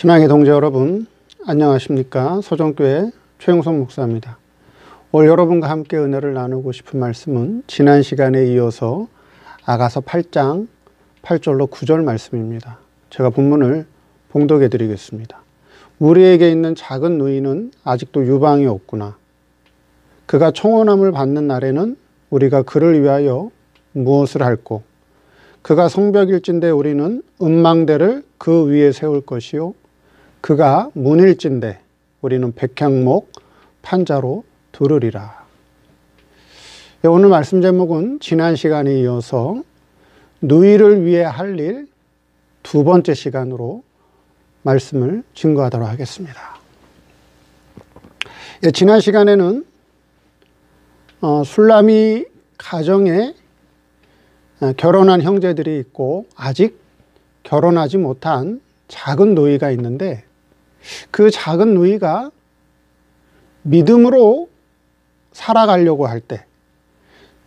신앙의 동지 여러분, 안녕하십니까? 서정교회 최영선 목사입니다. 오늘 여러분과 함께 은혜를 나누고 싶은 말씀은 지난 시간에 이어서 아가서 8장 8절로 9절 말씀입니다. 제가 본문을 봉독해 드리겠습니다. 우리에게 있는 작은 누이는 아직도 유방이 없구나. 그가 청혼함을 받는 날에는 우리가 그를 위하여 무엇을 할꼬? 그가 성벽일진데 우리는 음망대를 그 위에 세울 것이요 그가 문일진데 우리는 백향목 판자로 두르리라. 오늘 말씀 제목은 지난 시간에 이어서 누이를 위해 할 일 두 번째 시간으로 말씀을 증거하도록 하겠습니다. 지난 시간에는 술라미 가정에 결혼한 형제들이 있고 아직 결혼하지 못한 작은 누이가 있는데, 그 작은 누이가 믿음으로 살아가려고 할 때,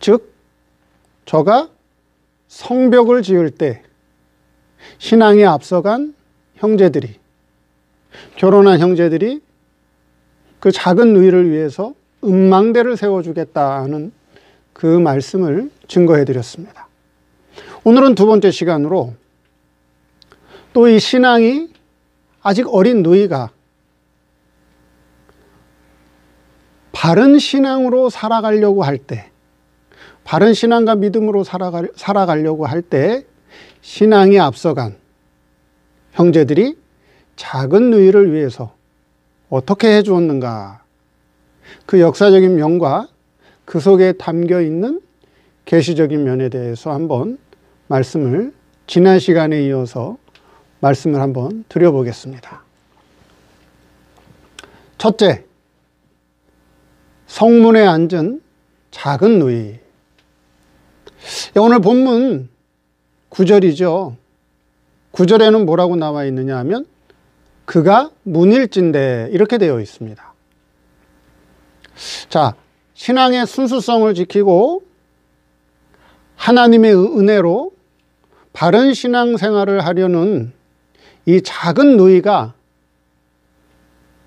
즉 저가 성벽을 지을 때 신앙에 앞서간 형제들이, 결혼한 형제들이 그 작은 누이를 위해서 음망대를 세워주겠다는 그 말씀을 증거해 드렸습니다. 오늘은 두 번째 시간으로 또 이 신앙이 아직 어린 누이가 바른 신앙으로 살아가려고 할 때, 바른 신앙과 믿음으로 살아가려고 할 때 신앙이 앞서간 형제들이 작은 누이를 위해서 어떻게 해 주었는가, 그 역사적인 면과 그 속에 담겨 있는 계시적인 면에 대해서 한번 말씀을 지난 시간에 이어서 말씀을 한번 드려보겠습니다. 첫째, 성문에 앉은 작은 누이. 오늘 본문 9절이죠. 9절에는 뭐라고 나와 있느냐 하면 그가 문일진데 이렇게 되어 있습니다. 자, 신앙의 순수성을 지키고 하나님의 은혜로 바른 신앙생활을 하려는 이 작은 누이가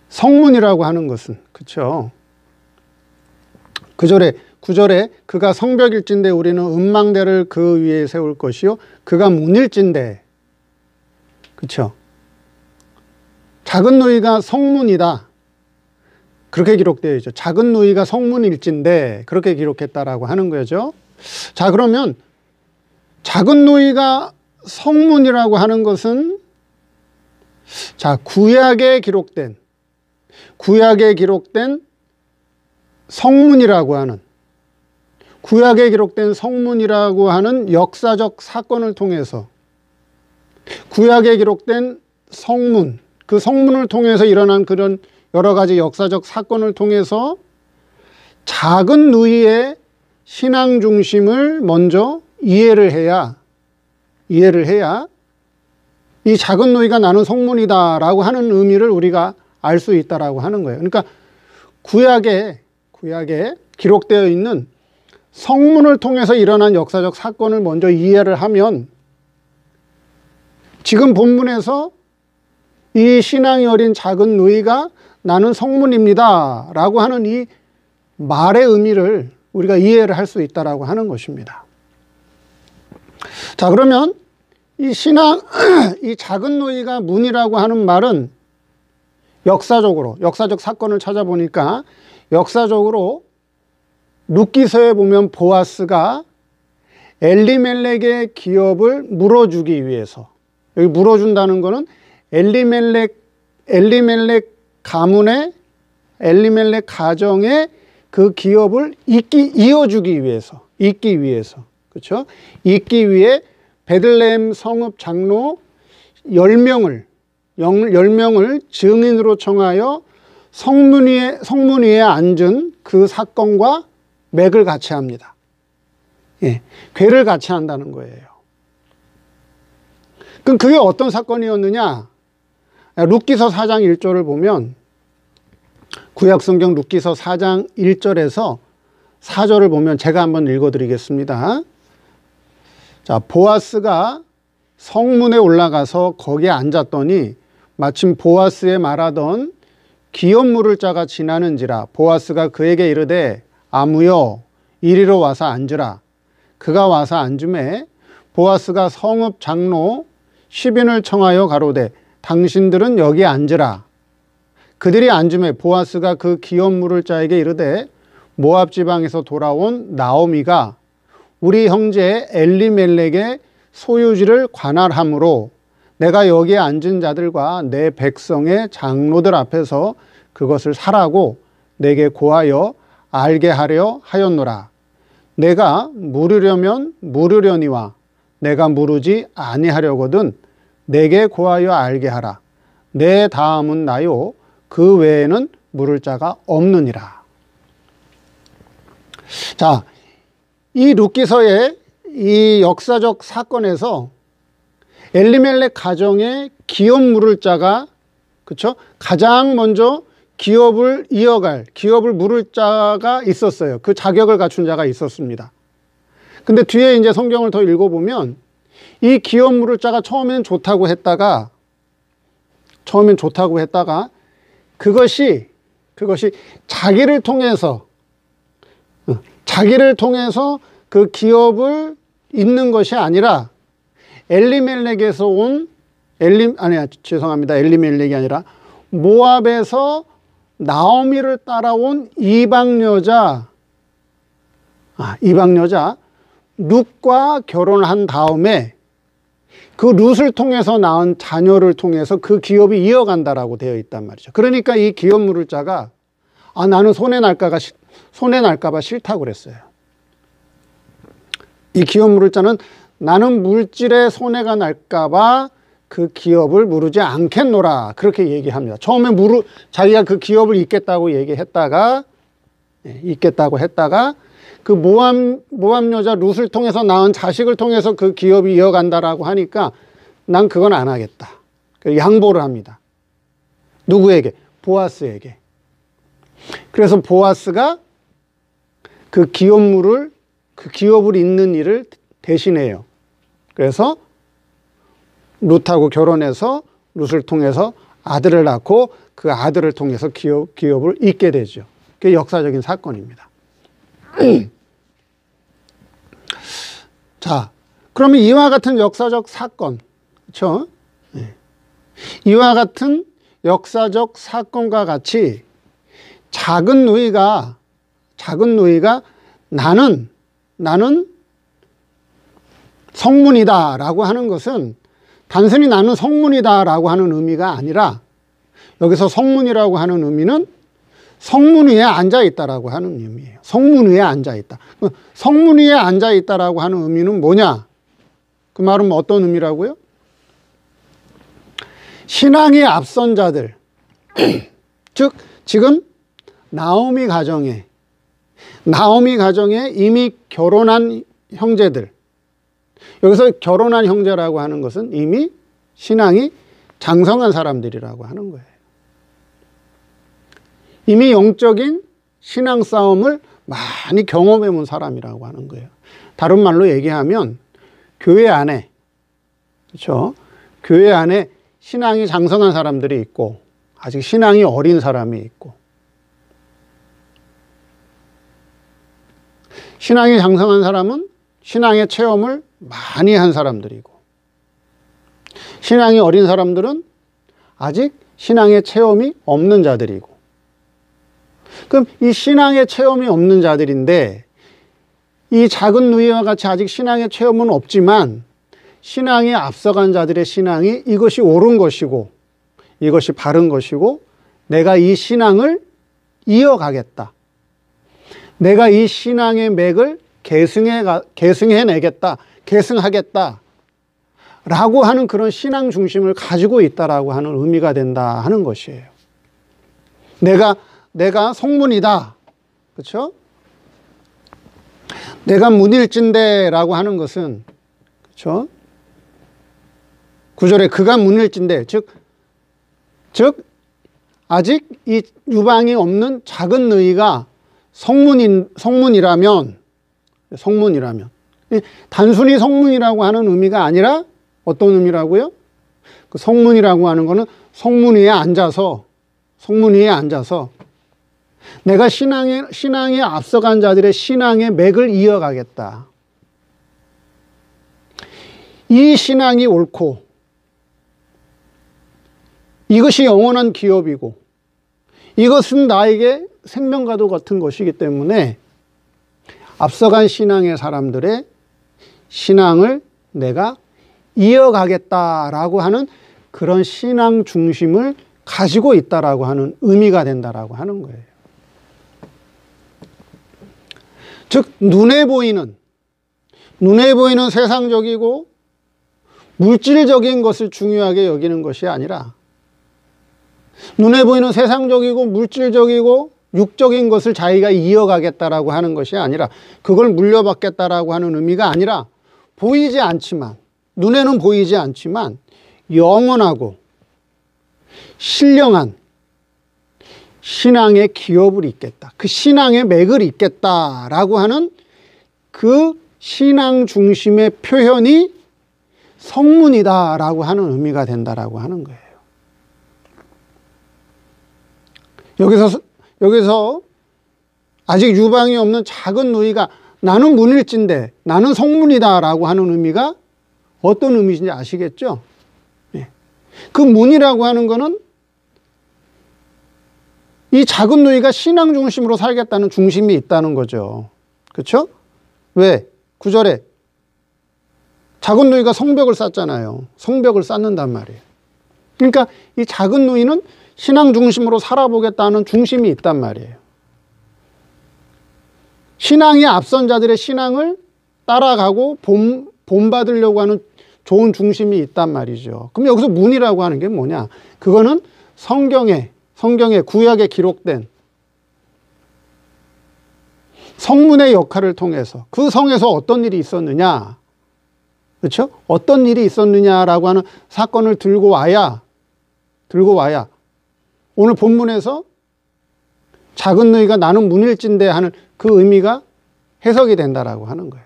성문이라고 하는 것은, 그렇죠? 9절에 그가 성벽일진데 우리는 음망대를 그 위에 세울 것이요 그가 문일진데, 그렇죠? 작은 누이가 성문이다, 그렇게 기록되어 있죠. 작은 누이가 성문일진데 그렇게 기록했다라고 하는 거죠. 자, 그러면 작은 누이가 성문이라고 하는 것은, 자, 구약에 기록된 성문이라고 하는, 구약에 기록된 성문이라고 하는 역사적 사건을 통해서, 구약에 기록된 성문, 그 성문을 통해서 일어난 그런 여러 가지 역사적 사건을 통해서 작은 누이의 신앙 중심을 먼저 이해를 해야 이 작은 누이가 나는 성문이다라고 하는 의미를 우리가 알 수 있다라고 하는 거예요. 그러니까 구약에 기록되어 있는 성문을 통해서 일어난 역사적 사건을 먼저 이해를 하면 지금 본문에서 이 신앙이 어린 작은 누이가 나는 성문입니다 라고 하는 이 말의 의미를 우리가 이해를 할 수 있다라고 하는 것입니다. 자, 그러면 이 작은 누이가 문이라고 하는 말은 역사적 사건을 찾아보니까 역사적으로 룻기서에 보면 보아스가 엘리멜렉의 기업을 물어주기 위해서, 여기 물어준다는 것은 엘리멜렉 가정의 그 기업을 이어주기 위해서, 그렇죠? 잇기 위해 베들레헴 성읍 장로 10명을 증인으로 청하여 성문 위에 앉은 그 사건과 맥을 같이 합니다. 예, 궤를 같이 한다는 거예요. 그럼 그게 어떤 사건이었느냐? 룻기서 4장 1절을 보면, 구약성경 룻기서 4장 1절에서 4절을 보면 제가 한번 읽어드리겠습니다. 자, 보아스가 성문에 올라가서 거기에 앉았더니 마침 보아스에 말하던 기업 물을 자가 지나는지라 보아스가 그에게 이르되 아무여 이리로 와서 앉으라. 그가 와서 앉음에 보아스가 성읍 장로 10인을 청하여 가로되 당신들은 여기 앉으라. 그들이 앉음에 보아스가 그 기업 물을 자에게 이르되 모압 지방에서 돌아온 나오미가 우리 형제 엘리멜렉의 소유지를 관할하므로 내가 여기에 앉은 자들과 내 백성의 장로들 앞에서 그것을 사라고 내게 고하여 알게 하려 하였노라. 내가 물으려면 물으려니와 내가 물으지 아니하려거든 내게 고하여 알게 하라. 내 다음은 나요 그 외에는 물을 자가 없느니라. 자, 이 룻기서의 이 역사적 사건에서 엘리멜렉 가정의 기업 물을 자가 그렇죠? 가장 먼저 기업을 이어갈 기업을 물을 자가 있었어요. 그 자격을 갖춘 자가 있었습니다. 근데 뒤에 이제 성경을 더 읽어보면 이 기업 물을 자가 처음엔 좋다고 했다가 그것이 자기를 통해서 그 기업을 잇는 것이 아니라 엘리멜렉에서 온 엘리멜렉이 아니라 모압에서 나오미를 따라온 이방 여자 룻과 결혼한 다음에 그 룻을 통해서 낳은 자녀를 통해서 그 기업이 이어간다라고 되어 있단 말이죠. 그러니까 이 기업 물을 자가 나는 손해 날까 봐 싫다고 그랬어요. 이 기업 물을 자는 나는 물질에 손해가 날까 봐 그 기업을 무르지 않겠노라 그렇게 얘기합니다. 처음에 자기가 그 기업을 잇겠다고 얘기했다가 그 모압 여자 룻을 통해서 낳은 자식을 통해서 그 기업이 이어간다라고 하니까 난 그건 안 하겠다. 양보를 합니다. 누구에게? 보아스에게. 그래서 보아스가 그 기업을 잇는 일을 대신해요. 그래서 룻하고 결혼해서 룻을 통해서 아들을 낳고 그 아들을 통해서 기업을 잇게 되죠. 그게 역사적인 사건입니다. 자, 그러면 이와 같은 역사적 사건, 그렇죠? 이와 같은 역사적 사건과 같이 작은 누이가 나는 성문이다라고 하는 것은 단순히 나는 성문이다라고 하는 의미가 아니라 여기서 성문이라고 하는 의미는 성문 위에 앉아 있다라고 하는 의미예요. 성문 위에 앉아 있다. 성문 위에 앉아 있다라고 하는 의미는 뭐냐? 그 말은 어떤 의미라고요? 신앙이 앞선 자들, 즉 지금 나오미 가정에 이미 결혼한 형제들, 여기서 결혼한 형제라고 하는 것은 이미 신앙이 장성한 사람들이라고 하는 거예요. 이미 영적인 신앙 싸움을 많이 경험해 본 사람이라고 하는 거예요. 다른 말로 얘기하면 교회 안에, 그렇죠? 교회 안에 신앙이 장성한 사람들이 있고 아직 신앙이 어린 사람이 있고, 신앙이 장성한 사람은 신앙의 체험을 많이 한 사람들이고, 신앙이 어린 사람들은 아직 신앙의 체험이 없는 자들이고, 그럼 이 신앙의 체험이 없는 자들인데 이 작은 누이와 같이 아직 신앙의 체험은 없지만 신앙에 앞서간 자들의 신앙이 이것이 옳은 것이고 이것이 바른 것이고 내가 이 신앙을 이어가겠다. 내가 이 신앙의 맥을 계승해내겠다. 계승하겠다. 라고 하는 그런 신앙 중심을 가지고 있다라고 하는 의미가 된다 하는 것이에요. 내가 성문이다. 그렇죠? 내가 문일진대라고 하는 것은, 그렇죠? 9절에 그가 문일진대, 즉 아직 이 유방이 없는 작은 너희가 성문이라면 단순히 성문이라고 하는 의미가 아니라 어떤 의미라고요? 그 성문이라고 하는 것은 성문 위에 앉아서 내가 신앙에 앞서간 자들의 신앙의 맥을 이어가겠다. 이 신앙이 옳고 이것이 영원한 기업이고 이것은 나에게 생명과도 같은 것이기 때문에 앞서간 신앙의 사람들의 신앙을 내가 이어가겠다라고 하는 그런 신앙 중심을 가지고 있다라고 하는 의미가 된다라고 하는 거예요. 즉 눈에 보이는 세상적이고 물질적인 것을 중요하게 여기는 것이 아니라 눈에 보이는 세상적이고 물질적이고 육적인 것을 자기가 이어가겠다라고 하는 것이 아니라 그걸 물려받겠다라고 하는 의미가 아니라 보이지 않지만 눈에는 보이지 않지만 영원하고 신령한 신앙의 기업을 잇겠다. 그 신앙의 맥을 잇겠다라고 하는 그 신앙 중심의 표현이 성문이다라고 하는 의미가 된다라고 하는 거예요. 여기서 아직 유방이 없는 작은 누이가 나는 문일진데 나는 성문이다라고 하는 의미가 어떤 의미인지 아시겠죠? 네. 그 문이라고 하는 거는 이 작은 누이가 신앙 중심으로 살겠다는 중심이 있다는 거죠. 그렇죠? 왜? 9절에 작은 누이가 성벽을 쌓잖아요. 성벽을 쌓는단 말이에요. 그러니까 이 작은 누이는 신앙 중심으로 살아보겠다는 중심이 있단 말이에요. 신앙이 앞선 자들의 신앙을 따라가고 본받으려고 하는 좋은 중심이 있단 말이죠. 그럼 여기서 문이라고 하는 게 뭐냐? 그거는 성경에 구약에 기록된 성문의 역할을 통해서 그 성에서 어떤 일이 있었느냐, 그렇죠? 어떤 일이 있었느냐라고 하는 사건을 들고 와야 오늘 본문에서 작은 너희가 나는 문일진대 하는 그 의미가 해석이 된다라고 하는 거예요.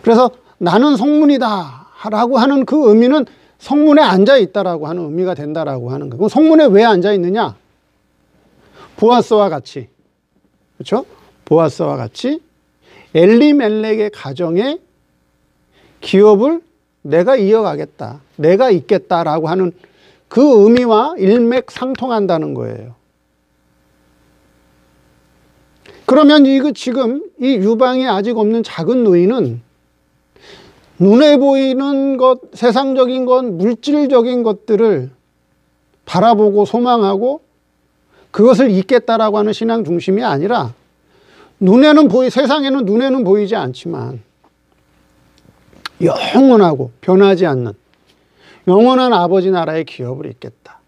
그래서 나는 성문이다 라고 하는 그 의미는 성문에 앉아 있다라고 하는 의미가 된다라고 하는 거예요. 그럼 성문에 왜 앉아 있느냐? 보아스와 같이, 그렇죠? 보아스와 같이 엘리멜렉의 가정의 기업을 내가 이어가겠다, 내가 잇겠다라고 하는 그 의미와 일맥상통한다는 거예요. 그러면 지금 이 유방이 아직 없는 작은 누이는 눈에 보이는 것, 세상적인 것, 물질적인 것들을 바라보고 소망하고 그것을 잇겠다라고 하는 신앙 중심이 아니라 세상에는 눈에는 보이지 않지만 영원하고 변하지 않는 영원한 아버지 나라의 기업을 잇겠다.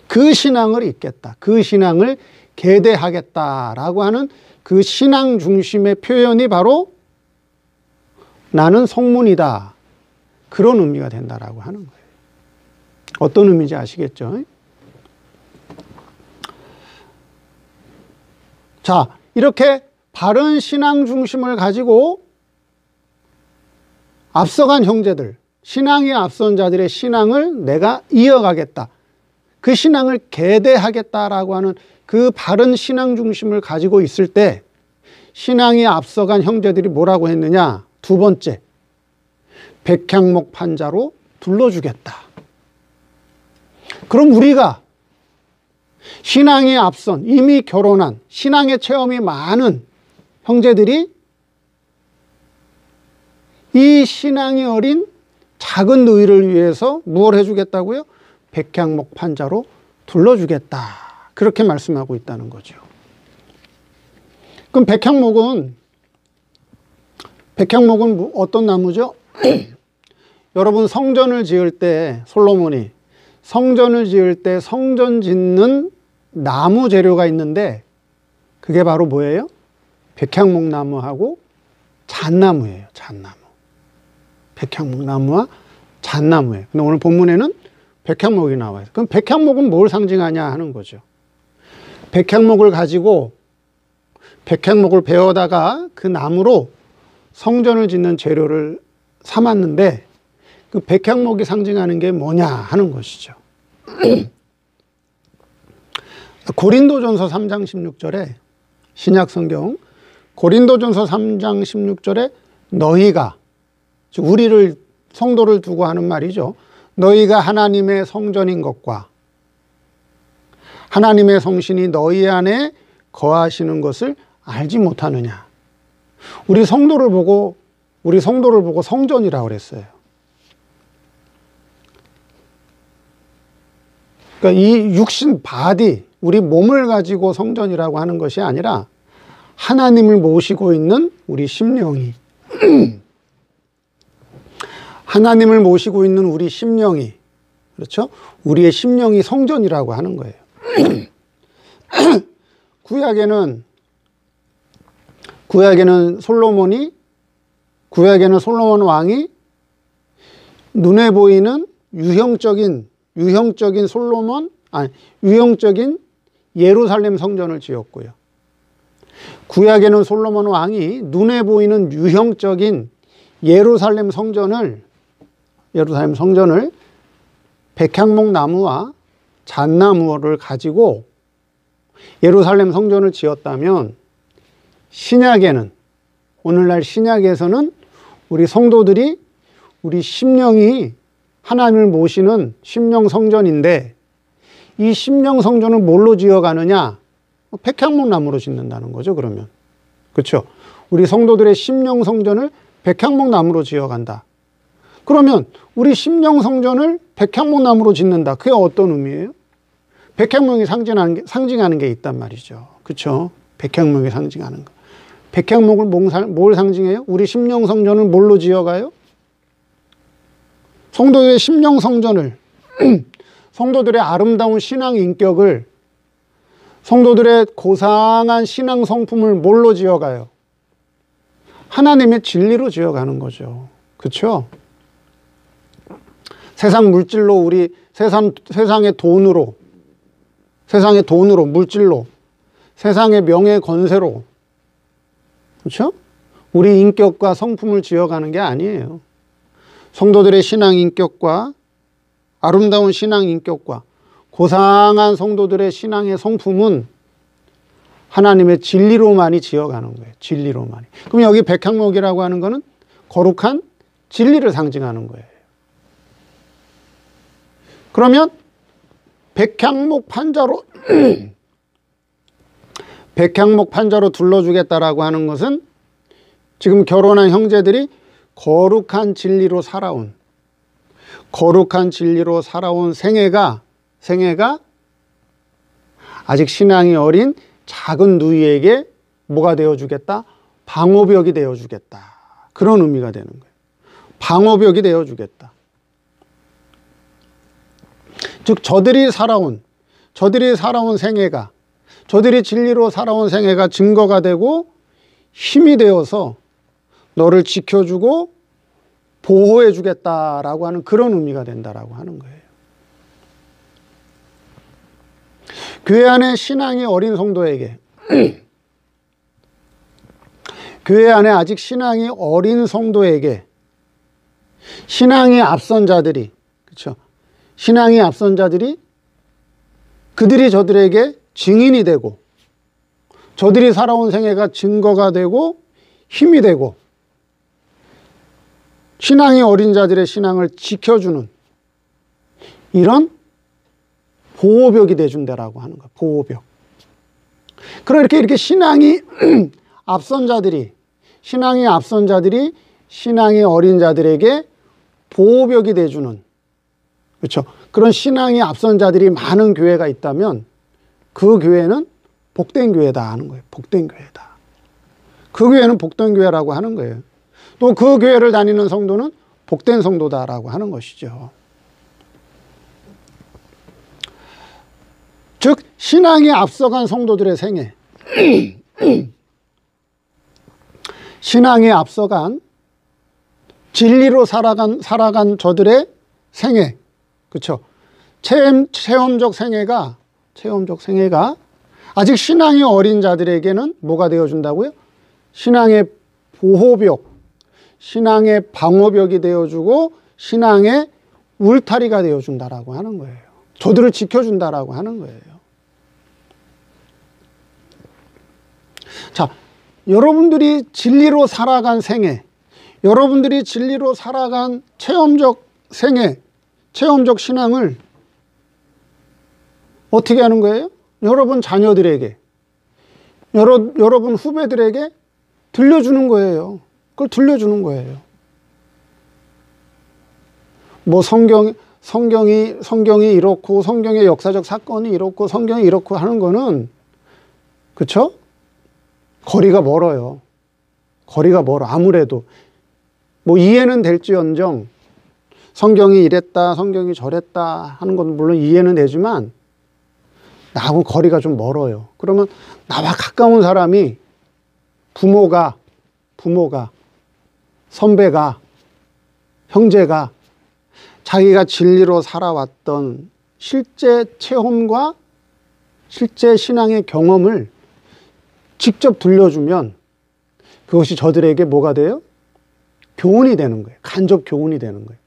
그 신앙을 잇겠다. 그 신앙을 계대하겠다라고 하는 그 신앙 중심의 표현이 바로 나는 성문이다. 그런 의미가 된다라고 하는 거예요. 어떤 의미인지 아시겠죠? 자, 이렇게 바른 신앙 중심을 가지고 앞서간 형제들, 신앙에 앞선 자들의 신앙을 내가 이어가겠다. 그 신앙을 계대하겠다라고 하는 그 바른 신앙 중심을 가지고 있을 때 신앙에 앞서간 형제들이 뭐라고 했느냐? 두 번째, 백향목 판자로 둘러주겠다. 그럼 우리가 신앙에 앞선 이미 결혼한 신앙의 체험이 많은 형제들이 이 신앙이 어린 작은 너희를 위해서 무엇을 해주겠다고요? 백향목 판자로 둘러주겠다. 그렇게 말씀하고 있다는 거죠. 그럼 백향목은 어떤 나무죠? 여러분 성전을 지을 때 솔로몬이 성전을 지을 때 성전 짓는 나무 재료가 있는데 그게 바로 뭐예요? 백향목나무하고 잣나무예요. 잣나무. 백향목나무와 잣나무예요. 근데 오늘 본문에는 백향목이 나와요. 그럼 백향목은 뭘 상징하냐 하는 거죠. 백향목을 가지고 백향목을 베어다가 그 나무로 성전을 짓는 재료를 삼았는데 그 백향목이 상징하는 게 뭐냐 하는 것이죠. 고린도전서 3장 16절에 신약성경 고린도전서 3장 16절에 너희가, 즉 우리를 성도를 두고 하는 말이죠. 너희가 하나님의 성전인 것과 하나님의 성신이 너희 안에 거하시는 것을 알지 못하느냐. 우리 성도를 보고 성전이라고 그랬어요. 그러니까 이 육신 바디, 우리 몸을 가지고 성전이라고 하는 것이 아니라 하나님을 모시고 있는 우리 심령이 하나님을 모시고 있는 우리 심령이, 그렇죠? 우리의 심령이 성전이라고 하는 거예요. 구약에는 솔로몬 왕이 눈에 보이는 유형적인 예루살렘 성전을 지었고요. 구약에는 솔로몬 왕이 눈에 보이는 유형적인 예루살렘 성전을 백향목 나무와 잣나무를 가지고 예루살렘 성전을 지었다면, 오늘날 신약에서는 우리 성도들이 우리 심령이 하나님을 모시는 심령 성전인데, 이 심령 성전을 뭘로 지어가느냐? 백향목 나무로 짓는다는 거죠. 그러면, 그렇죠? 우리 성도들의 심령 성전을 백향목 나무로 지어간다. 그러면 우리 심령 성전을 백향목 나무로 짓는다. 그게 어떤 의미예요? 백향목이 상징하는 게 있단 말이죠. 그렇죠? 백향목이 상징하는 거. 백향목을 뭘 상징해요? 우리 심령 성전을 뭘로 지어가요? 성도들의 심령 성전을, 성도들의 아름다운 신앙 인격을, 성도들의 고상한 신앙 성품을 뭘로 지어가요? 하나님의 진리로 지어가는 거죠. 그렇죠? 세상 물질로, 세상의 돈으로, 물질로, 세상의 명예 권세로, 그렇죠? 우리 인격과 성품을 지어가는 게 아니에요. 성도들의 신앙 인격과, 아름다운 신앙 인격과 고상한 성도들의 신앙의 성품은 하나님의 진리로만이 지어가는 거예요. 진리로만이. 그럼 여기 백향목이라고 하는 거는 거룩한 진리를 상징하는 거예요. 그러면 백향목 판자로 둘러주겠다라고 하는 것은 지금 결혼한 형제들이 거룩한 진리로 살아온 생애가 아직 신앙이 어린 작은 누이에게 뭐가 되어주겠다? 방어벽이 되어주겠다. 그런 의미가 되는 거예요. 방어벽이 되어주겠다. 즉 저들이 진리로 살아온 생애가 증거가 되고 힘이 되어서 너를 지켜주고 보호해 주겠다라고 하는 그런 의미가 된다라고 하는 거예요. 교회 안에 신앙이 어린 성도에게 교회 안에 아직 신앙이 어린 성도에게 신앙이 앞선 자들이, 그렇죠? 신앙이 앞선 자들이 그들이 저들에게 증인이 되고 저들이 살아온 생애가 증거가 되고 힘이 되고 신앙이 어린 자들의 신앙을 지켜주는 이런 보호벽이 돼준다라고 하는 거예요. 보호벽. 그러니까 이렇게 신앙이 앞선 자들이 신앙이 어린 자들에게 보호벽이 돼주는, 그렇죠? 그런 신앙이 앞선 자들이 많은 교회가 있다면 그 교회는 복된 교회다 하는 거예요. 복된 교회다. 그 교회는 복된 교회라고 하는 거예요. 또 그 교회를 다니는 성도는 복된 성도다라고 하는 것이죠. 즉 신앙이 앞서간 성도들의 생애, 신앙이 앞서간 진리로 살아간 저들의 생애, 그렇죠? 체험적 생애가 아직 신앙이 어린 자들에게는 뭐가 되어준다고요? 신앙의 보호벽, 신앙의 방어벽이 되어주고 신앙의 울타리가 되어준다라고 하는 거예요. 저들을 지켜준다라고 하는 거예요. 자, 여러분들이 진리로 살아간 생애, 여러분들이 진리로 살아간 체험적 생애, 체험적 신앙을 어떻게 하는 거예요? 여러분 자녀들에게, 여러분 후배들에게 들려주는 거예요. 그걸 들려주는 거예요. 뭐 성경이 이렇고, 성경의 역사적 사건이 이렇고, 성경이 이렇고 하는 거는, 그쵸? 거리가 멀어요. 거리가 멀어. 아무래도. 뭐 이해는 될지언정, 성경이 이랬다, 성경이 저랬다 하는 건 물론 이해는 되지만, 나하고 거리가 좀 멀어요. 그러면 나와 가까운 사람이 부모가, 선배가, 형제가 자기가 진리로 살아왔던 실제 체험과 실제 신앙의 경험을 직접 들려주면 그것이 저들에게 뭐가 돼요? 교훈이 되는 거예요. 간접 교훈이 되는 거예요.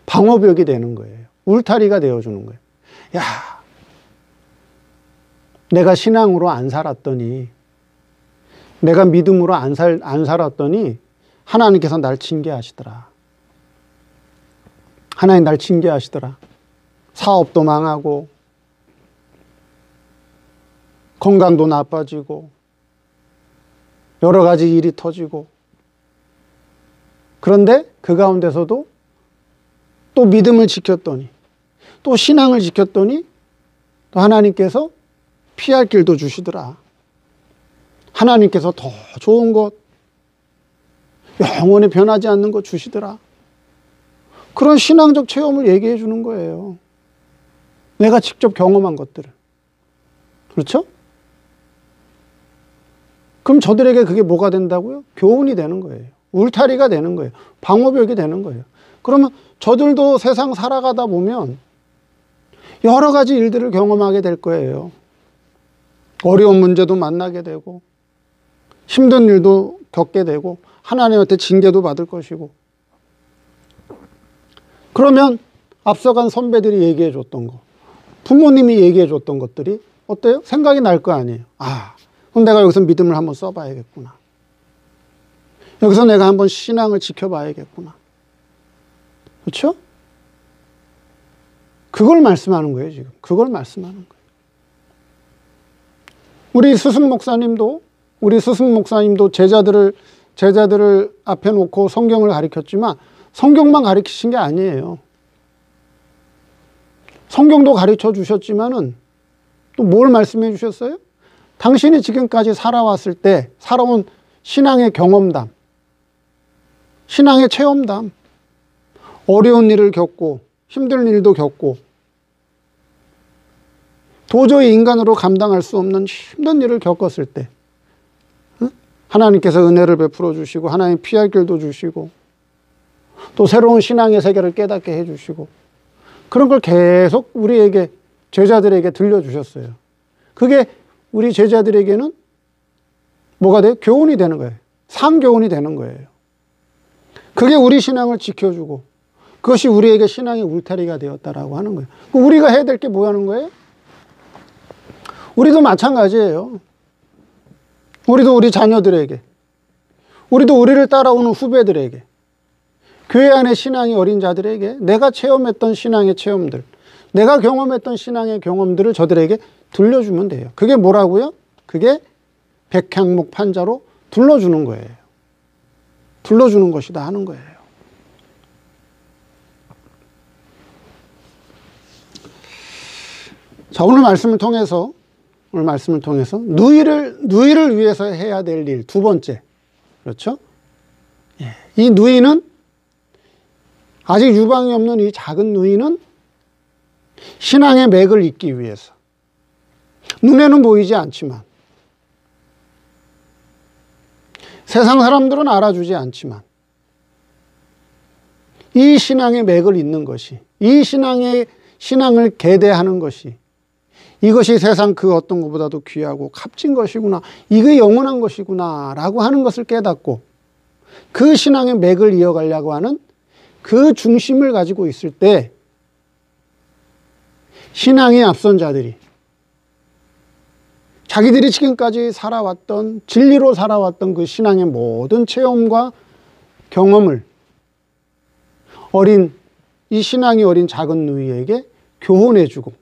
방어벽이 되는 거예요. 울타리가 되어주는 거예요. 야, 내가 신앙으로 안 살았더니, 내가 믿음으로 안 살았더니 하나님께서 날 징계하시더라. 하나님 날 징계하시더라. 사업도 망하고 건강도 나빠지고 여러 가지 일이 터지고, 그런데 그 가운데서도 또 믿음을 지켰더니, 또 신앙을 지켰더니 또 하나님께서 피할 길도 주시더라. 하나님께서 더 좋은 것, 영원히 변하지 않는 것 주시더라. 그런 신앙적 체험을 얘기해 주는 거예요. 내가 직접 경험한 것들을. 그렇죠? 그럼 저들에게 그게 뭐가 된다고요? 교훈이 되는 거예요. 울타리가 되는 거예요. 방어벽이 되는 거예요. 그러면 저들도 세상 살아가다 보면 여러 가지 일들을 경험하게 될 거예요. 어려운 문제도 만나게 되고, 힘든 일도 겪게 되고, 하나님한테 징계도 받을 것이고. 그러면 앞서간 선배들이 얘기해 줬던 거, 부모님이 얘기해 줬던 것들이 어때요? 생각이 날 거 아니에요. 아, 그럼 내가 여기서 믿음을 한번 써봐야겠구나. 여기서 내가 한번 신앙을 지켜봐야겠구나. 그렇죠? 그걸 말씀하는 거예요, 지금. 그걸 말씀하는 거예요. 우리 스승 목사님도 제자들을 앞에 놓고 성경을 가르쳤지만 성경만 가르치신 게 아니에요. 성경도 가르쳐 주셨지만은 또 뭘 말씀해 주셨어요? 당신이 지금까지 살아왔을 때 살아온 신앙의 경험담, 신앙의 체험담, 어려운 일을 겪고 힘든 일도 겪고 도저히 인간으로 감당할 수 없는 힘든 일을 겪었을 때 하나님께서 은혜를 베풀어 주시고 하나님 피할 길도 주시고 또 새로운 신앙의 세계를 깨닫게 해주시고 그런 걸 계속 우리에게 제자들에게 들려주셨어요. 그게 우리 제자들에게는 뭐가 돼요? 교훈이 되는 거예요. 상교훈이 되는 거예요. 그게 우리 신앙을 지켜주고 그것이 우리에게 신앙의 울타리가 되었다라고 하는 거예요. 우리가 해야 될 게 뭐하는 거예요? 우리도 마찬가지예요. 우리도 우리 자녀들에게, 우리도 우리를 따라오는 후배들에게, 교회 안에 신앙이 어린 자들에게 내가 체험했던 신앙의 체험들, 내가 경험했던 신앙의 경험들을 저들에게 들려주면 돼요. 그게 뭐라고요? 그게 백향목 판자로 둘러주는 거예요. 둘러주는 것이다 하는 거예요. 자, 오늘 말씀을 통해서 누이를 위해서 해야 될 일, 두 번째. 그렇죠? 이 누이는, 아직 유방이 없는 이 작은 누이는 신앙의 맥을 잇기 위해서. 눈에는 보이지 않지만, 세상 사람들은 알아주지 않지만, 이 신앙의 맥을 잇는 것이, 이 신앙을 계대하는 것이, 이것이 세상 그 어떤 것보다도 귀하고 값진 것이구나, 이게 영원한 것이구나 라고 하는 것을 깨닫고 그 신앙의 맥을 이어가려고 하는 그 중심을 가지고 있을 때 신앙에 앞선 자들이 자기들이 지금까지 살아왔던 진리로 살아왔던 그 신앙의 모든 체험과 경험을 이 신앙이 어린 작은 누이에게 교훈해주고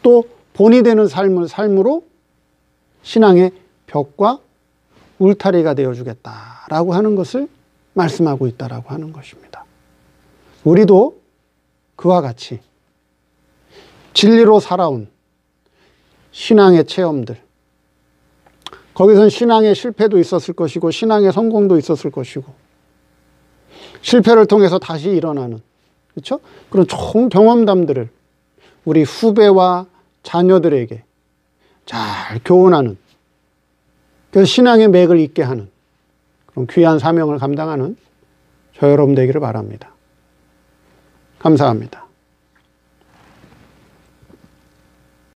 또 본이 되는 삶으로 신앙의 벽과 울타리가 되어주겠다라고 하는 것을 말씀하고 있다라고 하는 것입니다. 우리도 그와 같이 진리로 살아온 신앙의 체험들, 거기선 신앙의 실패도 있었을 것이고 신앙의 성공도 있었을 것이고 실패를 통해서 다시 일어나는, 그렇죠? 그런 좋은 경험담들을 우리 후배와 자녀들에게 잘 교훈하는, 그래서 신앙의 맥을 잇게 하는 그런 귀한 사명을 감당하는 저 여러분 되기를 바랍니다. 감사합니다.